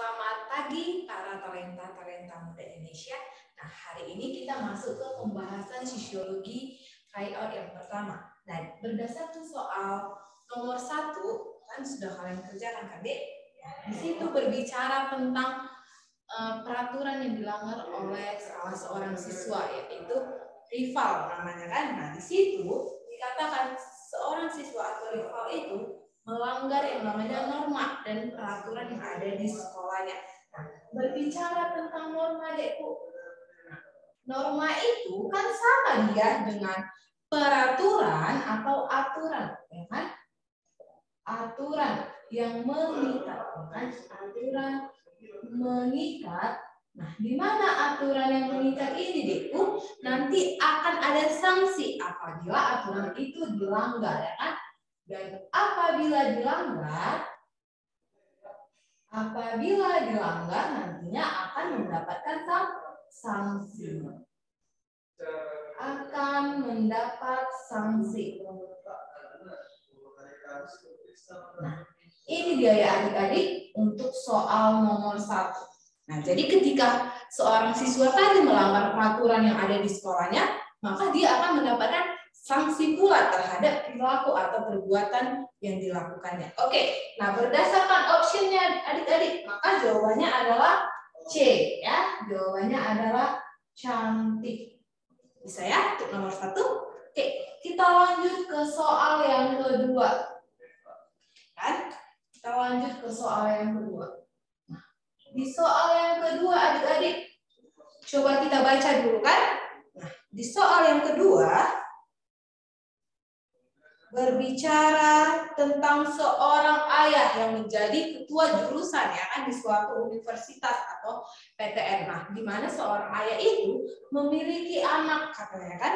Selamat pagi para talenta muda Indonesia. Nah, hari ini kita masuk ke pembahasan sosiologi tryout yang pertama. Nah, berdasarkan soal nomor 1, kan sudah kalian kerjakan kan, Dek? Di situ berbicara tentang peraturan yang dilanggar oleh salah seorang siswa, yaitu rival namanya kan. Nah, di situ dikatakan seorang siswa atau rival itu melanggar yang namanya norma dan peraturan yang ada di sekolahnya. Nah, berbicara tentang norma, Dekku. Norma itu kan sama dia dengan peraturan atau aturan, ya kan? Aturan yang mengikat, kan? Aturan mengikat. Nah, di mana aturan yang mengikat ini, Dekku? Nanti akan ada sanksi apabila aturan itu dilanggar, ya kan? Dan apabila dilanggar nantinya akan mendapatkan sanksi. Akan mendapat sanksi. Nah, ini dia ya adik-adik untuk soal nomor 1. Nah, jadi ketika seorang siswa tadi melanggar peraturan yang ada di sekolahnya, maka dia akan mendapatkan sanksi pula terhadap perilaku atau perbuatan yang dilakukannya. Oke, nah berdasarkan optionnya adik-adik, maka jawabannya adalah C, ya. Jawabannya adalah cantik. Bisa ya untuk nomor 1. Oke, kita lanjut ke soal yang kedua. Kan? Kita lanjut ke soal yang kedua. Nah, di soal yang kedua adik-adik, coba kita baca dulu kan. Nah, di soal yang kedua berbicara tentang seorang ayah yang menjadi ketua jurusan, ya kan, di suatu universitas atau PTN. Nah, di mana seorang ayah itu memiliki anak, katanya kan,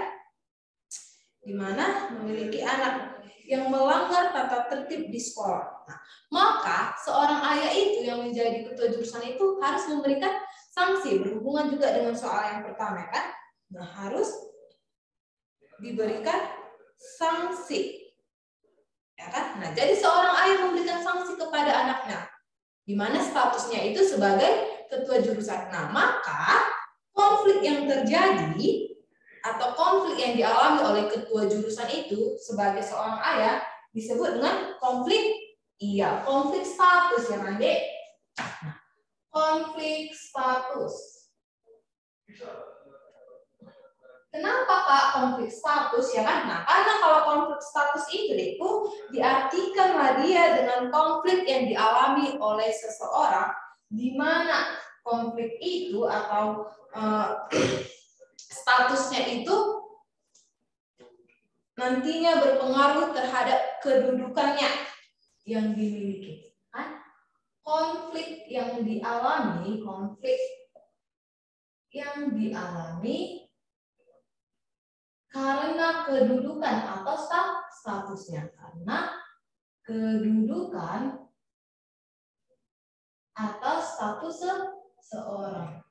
di mana memiliki anak yang melanggar tata tertib di sekolah. Nah, maka seorang ayah itu yang menjadi ketua jurusan itu harus memberikan sanksi, berhubungan juga dengan soal yang pertama, kan. Nah, harus diberikan sanksi. Ya kan? Nah, jadi seorang ayah memberikan sanksi kepada anaknya, di mana statusnya itu sebagai ketua jurusan. Nah, maka konflik yang terjadi atau konflik yang dialami oleh ketua jurusan itu sebagai seorang ayah disebut dengan konflik status ya, Dek. Nah, konflik status. Kenapa Kak konflik status, ya kan? Nah, karena kalau konflik status itu diartikanlah dia dengan konflik yang dialami oleh seseorang, di mana konflik itu atau statusnya itu nantinya berpengaruh terhadap kedudukannya yang dimiliki. Kan? Konflik yang dialami karena kedudukan atau statusnya, karena kedudukan atau status seseorang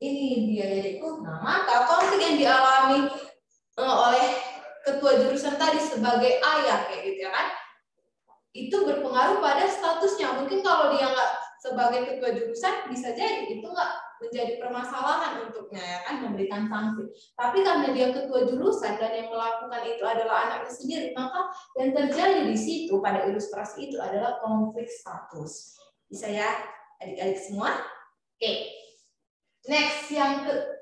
Ini dia Dedekku. Nah, maka konflik yang dialami oleh ketua jurusan tadi sebagai ayah kayak gitu ya kan, itu berpengaruh pada statusnya. Mungkin kalau dia nggak sebagai ketua jurusan, bisa jadi itu nggak menjadi permasalahan untuknya, ya kan, memberikan sanksi. Tapi karena dia ketua jurusan dan yang melakukan itu adalah anaknya sendiri, maka yang terjadi di situ pada ilustrasi itu adalah konflik status. Bisa ya adik-adik semua? Oke. Next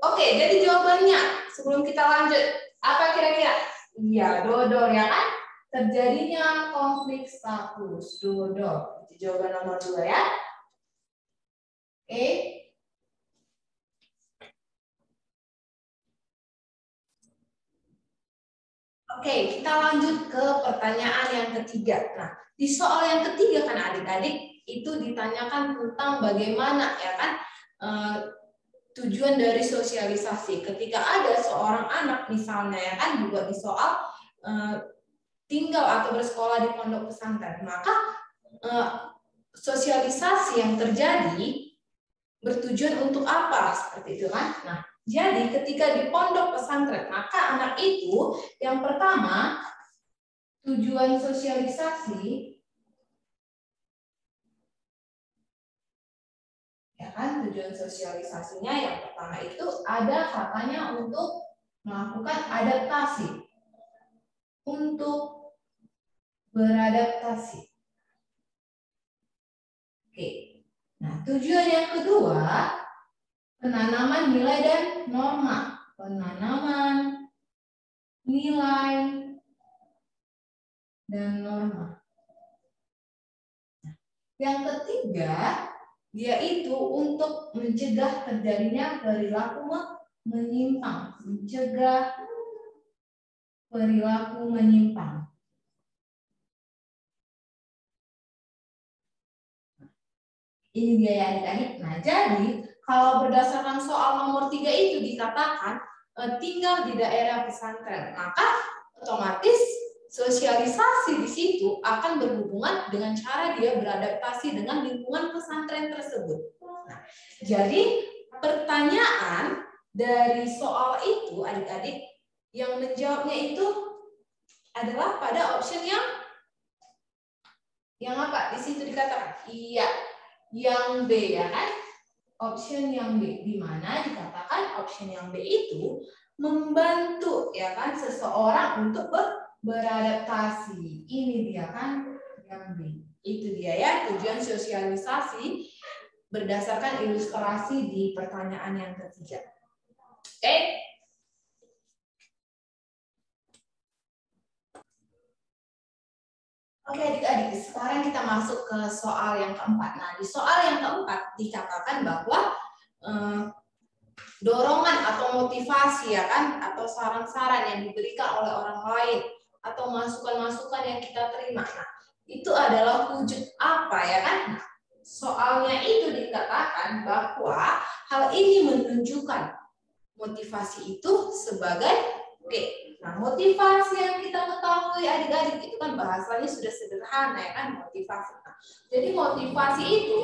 Oke, jadi jawabannya sebelum kita lanjut, apa kira-kira? Iya, dodol ya kan? Terjadinya konflik status, dodol. Itu jawaban nomor 2 ya. Oke. Oke, kita lanjut ke pertanyaan yang ketiga. Nah, di soal yang ketiga kan adik-adik itu ditanyakan tentang bagaimana ya kan tujuan dari sosialisasi. Ketika ada seorang anak misalnya ya kan juga di soal tinggal atau bersekolah di pondok pesantren, maka sosialisasi yang terjadi bertujuan untuk apa? Seperti itu kan? Nah, Jadi ketika di pondok pesantren, maka anak itu yang pertama tujuan sosialisasi, ya kan, tujuan sosialisasinya yang pertama itu ada katanya untuk melakukan adaptasi, untuk beradaptasi. Oke. Nah, tujuan yang kedua penanaman nilai dan norma. Penanaman nilai dan norma. Yang ketiga, dia itu untuk mencegah terjadinya perilaku menyimpang. Mencegah perilaku menyimpang. Ini dia ya adik-adik. Nah, jadi kalau berdasarkan soal nomor 3 itu dikatakan tinggal di daerah pesantren, maka otomatis sosialisasi di situ akan berhubungan dengan cara dia beradaptasi dengan lingkungan pesantren tersebut. Nah, jadi pertanyaan dari soal itu adik-adik yang menjawabnya itu adalah pada option yang apa? Di situ dikatakan iya, yang B ya kan? Option yang B, di mana dikatakan option yang B itu membantu ya kan seseorang untuk beradaptasi. Ini dia kan yang B. Itu dia ya tujuan sosialisasi berdasarkan ilustrasi di pertanyaan yang ketiga. Oke? Oke adik-adik, sekarang kita masuk ke soal yang keempat. Nah, di soal yang keempat dikatakan bahwa dorongan atau motivasi ya kan, atau saran-saran yang diberikan oleh orang lain atau masukan-masukan yang kita terima. Nah, itu adalah wujud apa ya kan? Nah, soalnya itu dikatakan bahwa hal ini menunjukkan motivasi itu sebagai nah motivasi yang kita ketahui adik-adik itu kan bahasanya sudah sederhana ya kan motivasi. Nah, jadi motivasi itu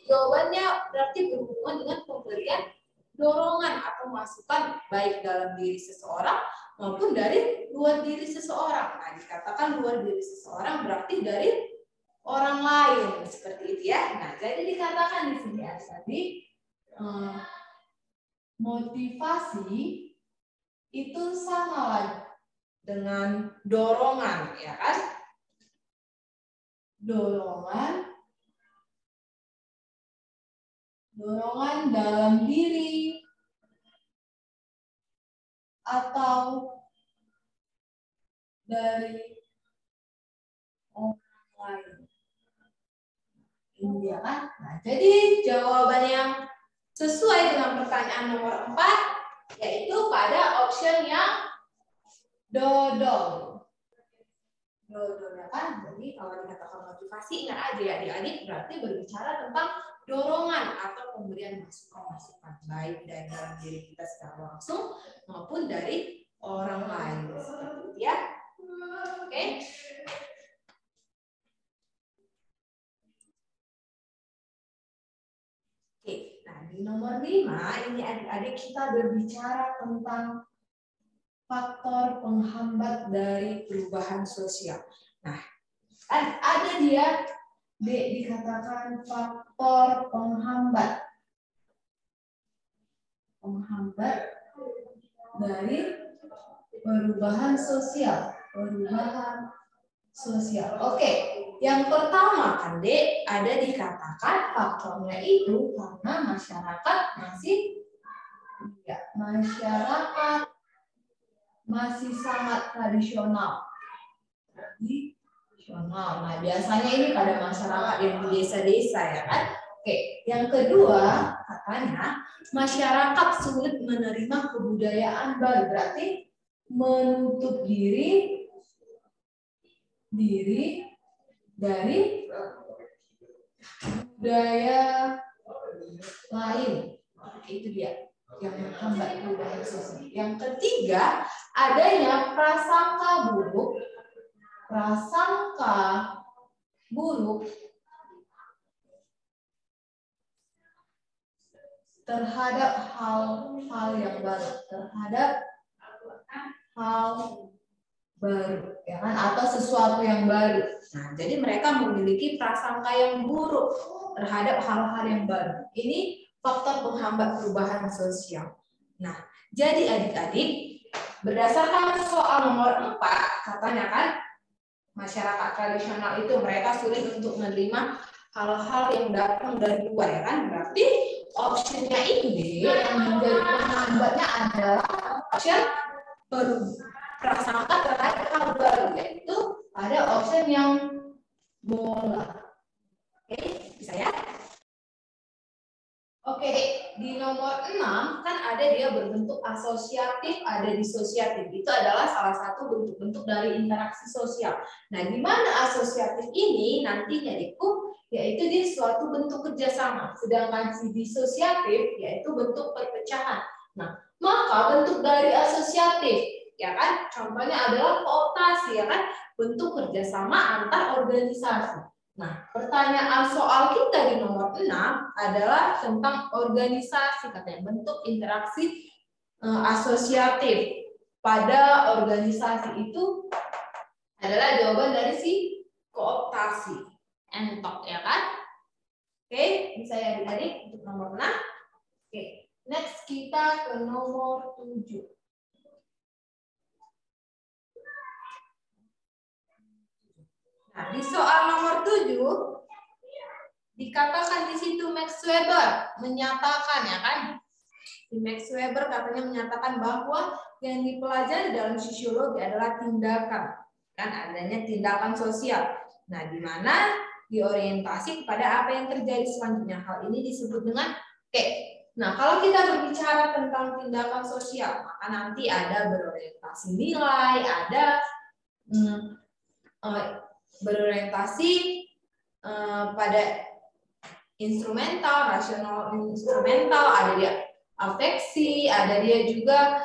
jawabannya berarti berhubungan dengan pemberian dorongan atau masukan baik dalam diri seseorang maupun dari luar diri seseorang. Nah, dikatakan luar diri seseorang berarti dari orang lain seperti itu ya. Nah, jadi dikatakan di sini ya tadi motivasi itu sama dengan dorongan ya kan? Dorongan dalam diri atau dari orang lain. Ini dia kan? Nah, jadi jawaban yang sesuai dengan pertanyaan nomor 4 yaitu pada option yang dodol. Dodol ya kan? Jadi kalau dikatakan motivasi, ingat aja ya adik-adik berarti berbicara tentang dorongan atau pemberian masukan-masukan baik dari dalam diri kita secara langsung maupun dari orang lain seperti itu ya. Oke. Oke, nah di nomor 5 ini adik-adik kita berbicara tentang faktor penghambat dari perubahan sosial. Nah, ada dia D dikatakan faktor penghambat. Penghambat dari perubahan sosial. Perubahan sosial. Oke, yang pertama kan D ada dikatakan faktornya itu karena masyarakat masih sangat tradisional. Nah, biasanya ini pada masyarakat yang di desa-desa ya kan. Oke, yang kedua katanya masyarakat sulit menerima kebudayaan baru, berarti menutup diri dari budaya lain. Itu dia yang menghambat perubahan sosial. Yang ketiga, adanya prasangka buruk terhadap hal-hal yang baru, terhadap hal baru, ya kan, atau sesuatu yang baru. Nah, jadi mereka memiliki prasangka yang buruk terhadap hal-hal yang baru. Ini faktor penghambat perubahan sosial. Nah, jadi adik-adik, berdasarkan soal nomor 4, katanya kan masyarakat tradisional itu mereka sulit untuk menerima hal-hal yang datang dari luar, ya kan? Berarti optionnya ini yang menjadi penghambatnya adalah option prasangka terhadap hal baru, yaitu ada option yang bola. Oke, bisa ya? Oke, di nomor 6 kan ada dia berbentuk asosiatif, ada disosiatif. Itu adalah salah satu bentuk-bentuk dari interaksi sosial. Nah, di mana asosiatif ini nantinya Dekku, yaitu dia suatu bentuk kerjasama. Sedangkan si disosiatif yaitu bentuk perpecahan. Nah, maka bentuk dari asosiatif, ya kan, contohnya adalah kooptasi, ya kan, bentuk kerjasama antar organisasi. Nah, pertanyaan soal kita di nomor 6 adalah tentang organisasi, katanya bentuk interaksi asosiatif pada organisasi itu adalah jawaban dari si kooptasi. Entok, ya kan? Oke, bisa ya adik-adik untuk nomor 6. Oke, next kita ke nomor 7. Nah, di soal nomor 7 dikatakan di situ Max Weber menyatakan, ya kan? Di Max Weber katanya menyatakan bahwa yang dipelajari dalam sosiologi adalah tindakan, kan adanya tindakan sosial. Nah, di mana diorientasi kepada apa yang terjadi selanjutnya. Hal ini disebut dengan oke. Nah, kalau kita berbicara tentang tindakan sosial, maka nanti ada berorientasi nilai, ada berorientasi pada instrumental, rasional instrumental, ada dia afeksi, ada dia juga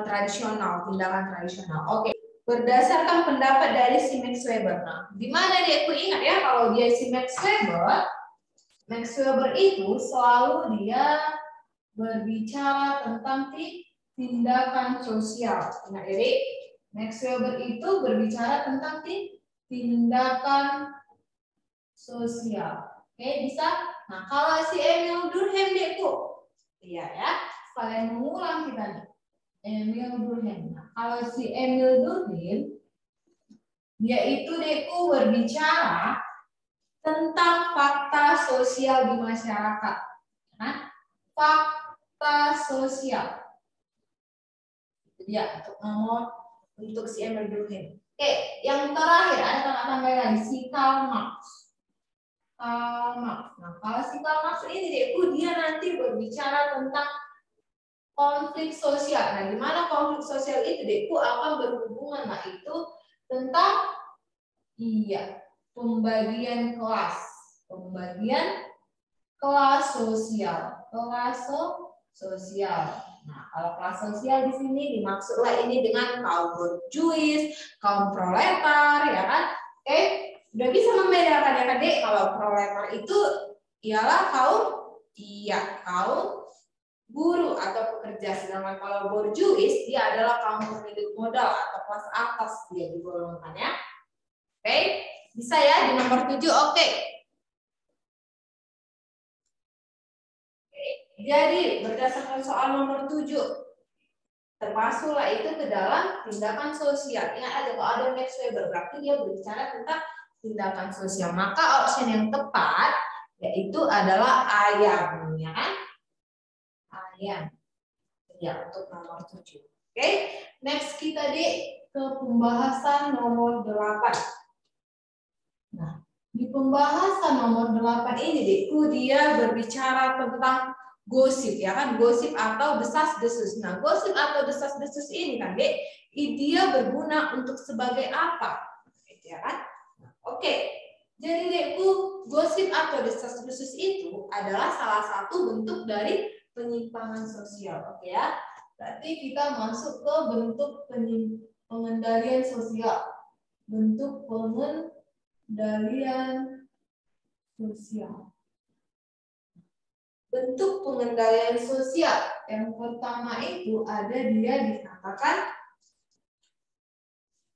tradisional, tindakan tradisional. Oke, berdasarkan pendapat dari si Max Weber. Nah, di mana dia? Aku ingat ya, kalau dia si Max Weber itu selalu dia berbicara tentang tindakan sosial. Ingat jadi Max Weber itu berbicara tentang tindakan sosial. Oke, bisa. Nah, kalau si Emil Durkheim Dekku, iya ya, sekalian mengulang kita nih. Emil Durkheim. Nah, kalau si Emil Durkheim, dia itu Dekku berbicara tentang fakta sosial di masyarakat. Nah, fakta sosial. Itu dia untuk si Emil Durkheim. Oke, yang terakhir ada tanda-tanda lagi si Karl Marx. Nah, kalau si Karl Marx ini dia nanti berbicara tentang konflik sosial. Nah, di mana konflik sosial itu akan berhubungan, nah itu tentang pembagian kelas sosial. Nah, kalau kelas sosial di sini dimaksudlah ini dengan kaum borjuis, kaum proletar, ya kan? Oke, udah bisa membedakan ya Dek, kalau proletar itu ialah kaum buruh atau pekerja, sedangkan kalau borjuis dia adalah kaum pemilik modal atau kelas atas dia digolongkan ya. Oke, bisa ya di nomor 7. Oke. Jadi berdasarkan soal nomor 7 termasuklah itu ke dalam tindakan sosial. Ingat aja kalau ada Max Weber berarti dia berbicara tentang tindakan sosial. Maka option yang tepat yaitu adalah ayam, ya kan? Ayam. Ya, untuk nomor 7. Oke, next kita ke pembahasan nomor 8. Nah, di pembahasan nomor 8 ini dia berbicara tentang gosip, ya kan? Gosip atau desas-desus. Nah, gosip atau desas-desus ini kan, dia berguna untuk sebagai apa? Ya kan? Oke. Jadi gosip atau desas-desus itu adalah salah satu bentuk dari penyimpangan sosial, oke ya. Berarti kita masuk ke bentuk pengendalian sosial. Bentuk pengendalian sosial. bentuk pengendalian sosial. Yang pertama itu ada dia dikatakan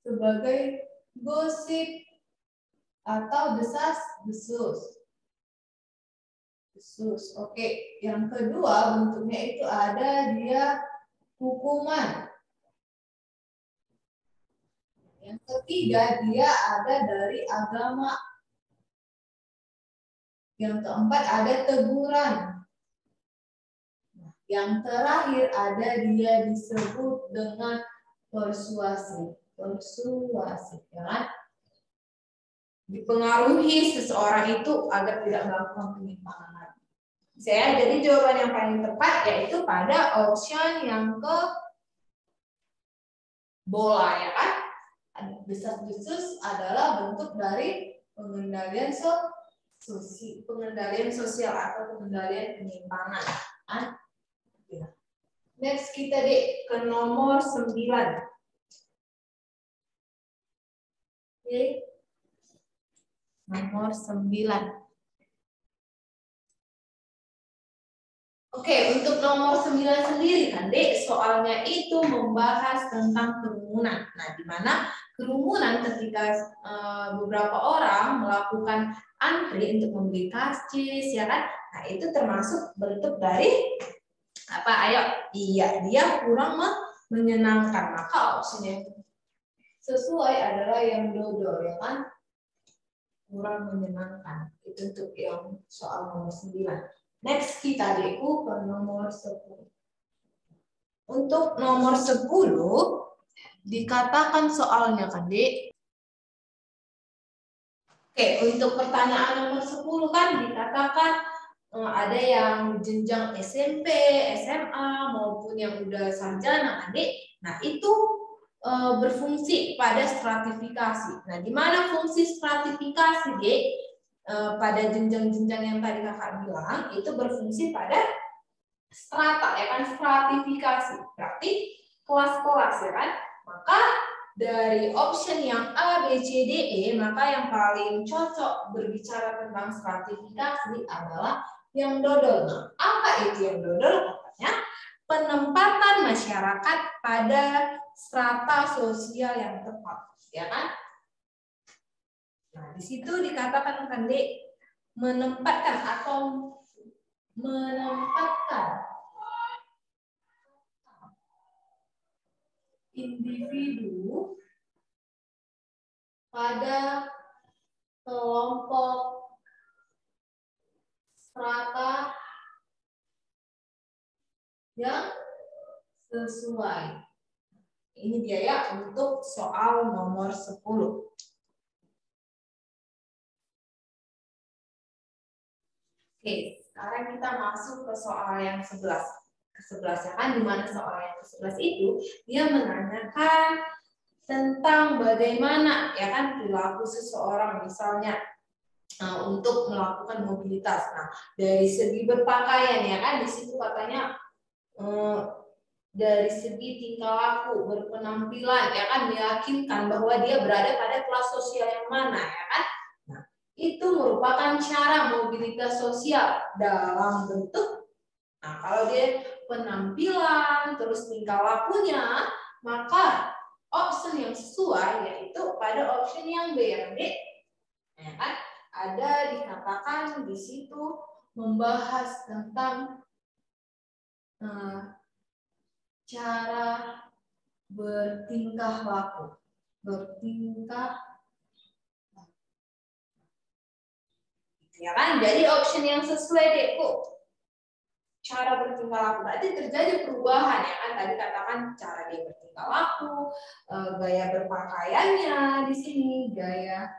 sebagai gosip atau desas-desus. Oke. Yang kedua bentuknya itu ada dia hukuman. Yang ketiga dia ada dari agama. Yang keempat ada teguran. Yang terakhir ada dia disebut dengan persuasi. Ya kan? Dipengaruhi seseorang itu agar tidak melakukan penyimpangan. Jadi jawaban yang paling tepat yaitu pada option yang ke bola, ya kan? Desas-desus adalah bentuk dari pengendalian sosial atau pengendalian penyimpangan. Next kita ke nomor 9. Oke. Nomor 9. Oke, untuk nomor 9 sendiri kan, Dek, soalnya itu membahas tentang kerumunan. Nah, di mana kerumunan ketika beberapa orang melakukan antri untuk membeli karcis, ya kan? Nah, itu termasuk bentuk dari apa? Ayo, iya, dia kurang menyenangkan. Maka opsinya sesuai adalah yang dodol, ya kan? Kurang menyenangkan. Itu untuk yang soal nomor 9. Next kita ke nomor 10. Untuk nomor 10 dikatakan soalnya kan, Dek. Oke, untuk pertanyaan nomor 10 kan dikatakan ada yang jenjang SMP, SMA maupun yang udah sarjana kan, Dek. Nah, itu berfungsi pada stratifikasi. Nah, di mana fungsi stratifikasi, Dek? Pada jenjang-jenjang yang tadi kakak bilang itu berfungsi pada strata, ya kan, stratifikasi, berarti kelas-kelas, ya kan. Maka dari option yang A, B, C, D, E, maka yang paling cocok berbicara tentang stratifikasi adalah yang dodol. Nah, apa itu yang dodol? Katanya penempatan masyarakat pada strata sosial yang tepat, ya kan. Nah, di situ dikatakan kan, Dek, menempatkan individu pada kelompok strata yang sesuai. Ini dia ya untuk soal nomor 10. Oke, sekarang kita masuk ke soal yang 11. Ke-11 ya kan, di mana soal yang ke-11 itu dia menanyakan tentang bagaimana ya kan perilaku seseorang misalnya untuk melakukan mobilitas. Nah, dari segi berpakaian ya kan, di situ katanya dari segi tingkah laku, berpenampilan ya kan, meyakinkan bahwa dia berada pada kelas sosial yang mana ya kan. Nah, itu merupakan cara mobilitas sosial dalam bentuk, nah kalau dia penampilan terus tingkah lakunya, maka option yang sesuai yaitu pada option yang B, ya kan. Ada dikatakan di situ membahas tentang cara bertingkah laku, ya kan. Jadi option yang sesuai deh kok, cara bertingkah laku, berarti terjadi perubahan ya kan. Tadi katakan cara dia bertingkah laku, gaya berpakaiannya, di sini gaya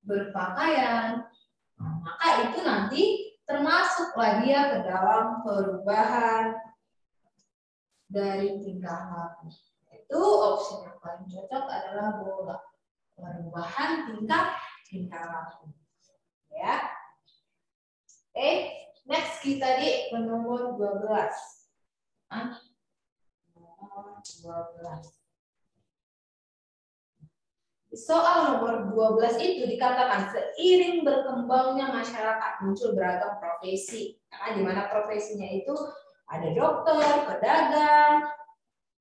berpakaian, maka itu nanti termasuklah dia ke dalam perubahan dari tingkah laku. Itu opsi yang paling cocok adalah bola, perubahan tingkah laku. Ya. Oke, next kita di nomor 12. Nomor 12. Soal nomor 12 itu dikatakan seiring berkembangnya masyarakat muncul beragam profesi. Nah, di mana profesinya itu ada dokter, pedagang,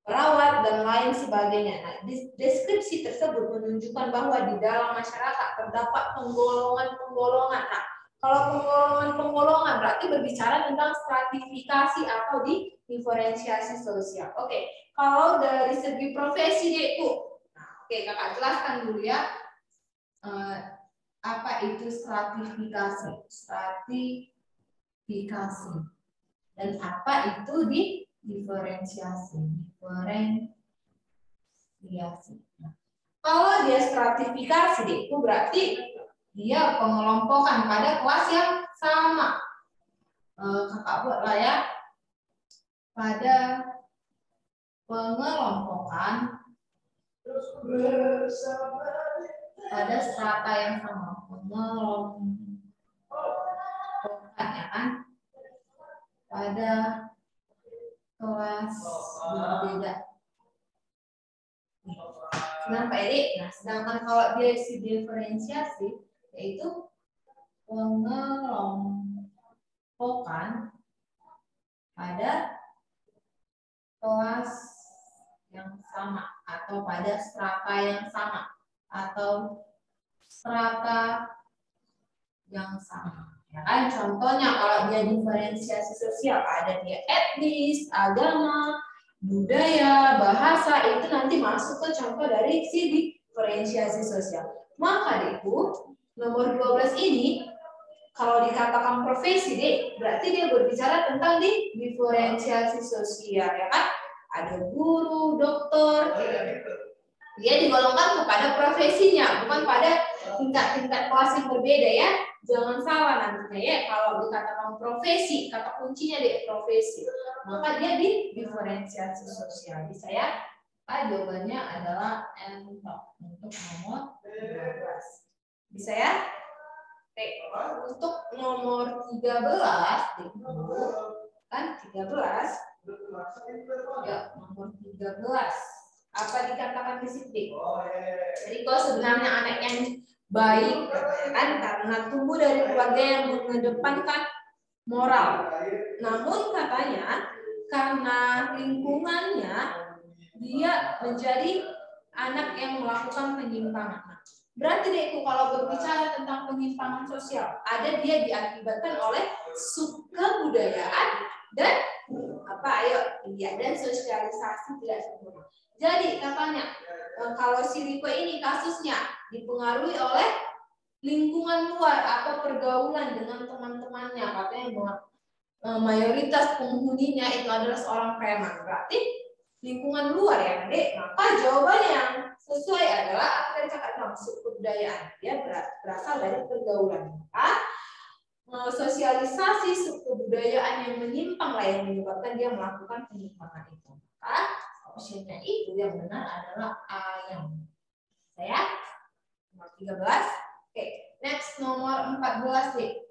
perawat, dan lain sebagainya. Nah, deskripsi tersebut menunjukkan bahwa di dalam masyarakat terdapat penggolongan-penggolongan. Nah, kalau penggolongan-penggolongan berarti berbicara tentang stratifikasi atau diferensiasi sosial. Oke, kalau dari segi profesi itu, oke, kakak jelaskan dulu ya. Apa itu stratifikasi? Stratifikasi. Dan apa itu diferensiasi? Diferensiasi. Nah, kalau dia stratifikasi itu berarti dia pengelompokan pada kelas yang sama. Kakak buatlah ya. Pada pengelompokan pada strata yang sama, pengelompokan ya kan, pada kelas berbeda. Sedangkan Pak Edi, nah sedangkan kalau dia isi diferensiasi yaitu pengelompokan pada kelas yang sama atau pada strata yang sama atau strata yang sama. Ya kan? Contohnya kalau dia diferensiasi sosial ada dia etnis, agama, budaya, bahasa, itu nanti masuk ke contoh dari si diferensiasi sosial. Maka itu nomor 12 ini kalau dikatakan profesi berarti dia berbicara tentang diferensiasi sosial ya kan? Ada guru, dokter, dia digolongkan kepada profesinya, bukan pada tingkat-tingkat kelas yang berbeda ya. Jangan salah nantinya ya, kalau dikatakan profesi, kata kuncinya profesi, maka dia diferensiasi sosial. Bisa ya? Jawabannya adalah N untuk nomor 12. Bisa ya? Oke, untuk nomor 13 kan 13 ya, nomor 13 apa dikatakan di sini? Jadi kalau sebenarnya anak yang baik kan karena tumbuh dari keluarga yang mengedepankan moral. Namun katanya karena lingkungannya dia menjadi anak yang melakukan penyimpangan. Berarti itu kalau berbicara tentang penyimpangan sosial, ada dia diakibatkan oleh kebudayaan dan dan sosialisasi tidak sempurna. Jadi katanya kalau si Riko ini kasusnya dipengaruhi oleh lingkungan luar atau pergaulan dengan teman-temannya, katanya mayoritas penghuninya itu adalah seorang preman. Berarti lingkungan luar ya, Dek. Maka jawabannya yang sesuai adalah apa yang cakap maksud kebudayaan. Dia berasal dari pergaulan. Maka sosialisasi kebudayaan yang menyimpang lah yang menyebabkan dia melakukan penyimpangan itu. Maka opsinya itu yang benar adalah A yang saya nomor 13. Oke, next nomor 14 nih.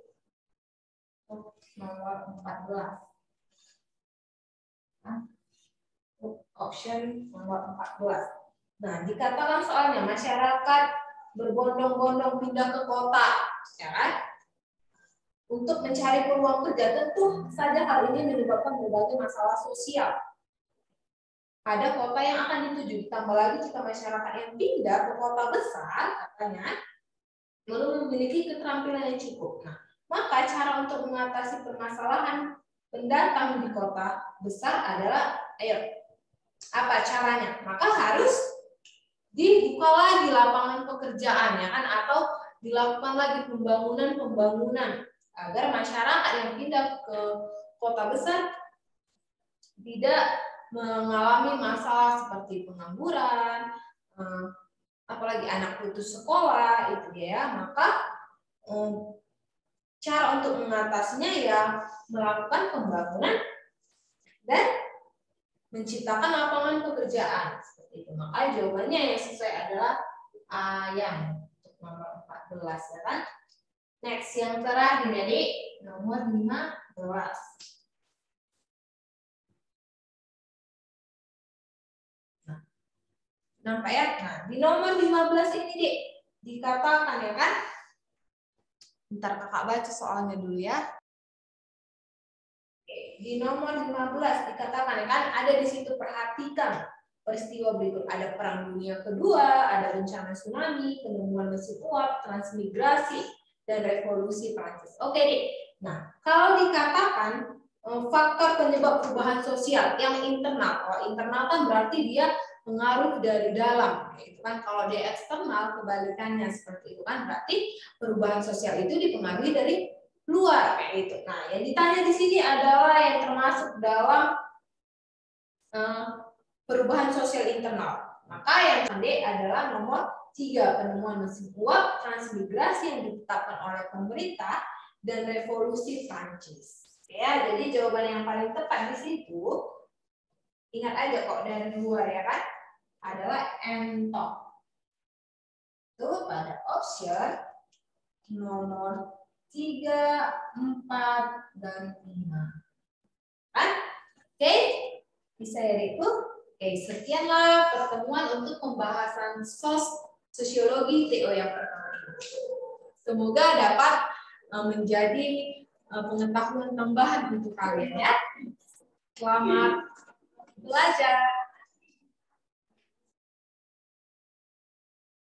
Nomor 14. Option nomor 14. Nah, dikatakan soalnya masyarakat berbondong-bondong pindah ke kota, ya kan? Untuk mencari peluang kerja, tentu saja hal ini menyebabkan berbagai masalah sosial pada kota yang akan dituju. Ditambah lagi jika masyarakat yang pindah ke kota besar, katanya belum memiliki keterampilan yang cukup. Nah, maka cara untuk mengatasi permasalahan pendatang di kota besar adalah, apa caranya? Maka harus dibuka lagi lapangan pekerjaan ya kan, atau dilakukan lagi pembangunan agar masyarakat yang pindah ke kota besar tidak mengalami masalah seperti pengangguran, apalagi anak putus sekolah itu ya. Maka cara untuk mengatasinya ya melakukan pembangunan dan menciptakan lapangan pekerjaan seperti itu. Maka jawabannya yang sesuai adalah A yang untuk nomor 14 ya kan. Next yang terakhir jadi nomor 15. Nampak ya? Nah, di nomor 15 ini, Dek, dikatakan ya kan? Bentar kakak baca soalnya dulu ya. Oke, di nomor 15 dikatakan ya kan, ada di situ perhatikan peristiwa berikut. Ada Perang Dunia Kedua, ada bencana tsunami, penemuan mesin uap, transmigrasi, dan revolusi Prancis. Oke, Dek. Nah, kalau dikatakan faktor penyebab perubahan sosial yang internal, kalau internal kan berarti dia pengaruh dari dalam, itu kan. Kalau dia eksternal kebalikannya seperti itu kan, berarti perubahan sosial itu dipengaruhi dari luar kayak gitu. Nah, yang ditanya di sini adalah yang termasuk dalam perubahan sosial internal. Maka yang D adalah nomor 3, penemuan mesin uap, transmigrasi yang ditetapkan oleh pemerintah, dan revolusi Prancis. Ya, jadi jawaban yang paling tepat di situ, ingat aja kok dari luar ya kan, adalah N-top. Itu pada option nomor 3, 4, dan 5. Kan? Oke? Bisa ya, Riku? Oke, sekianlah pertemuan untuk pembahasan sosiologi TO yang pertama ini. Semoga dapat menjadi pengetahuan tambahan untuk kalian ya. Selamat belajar.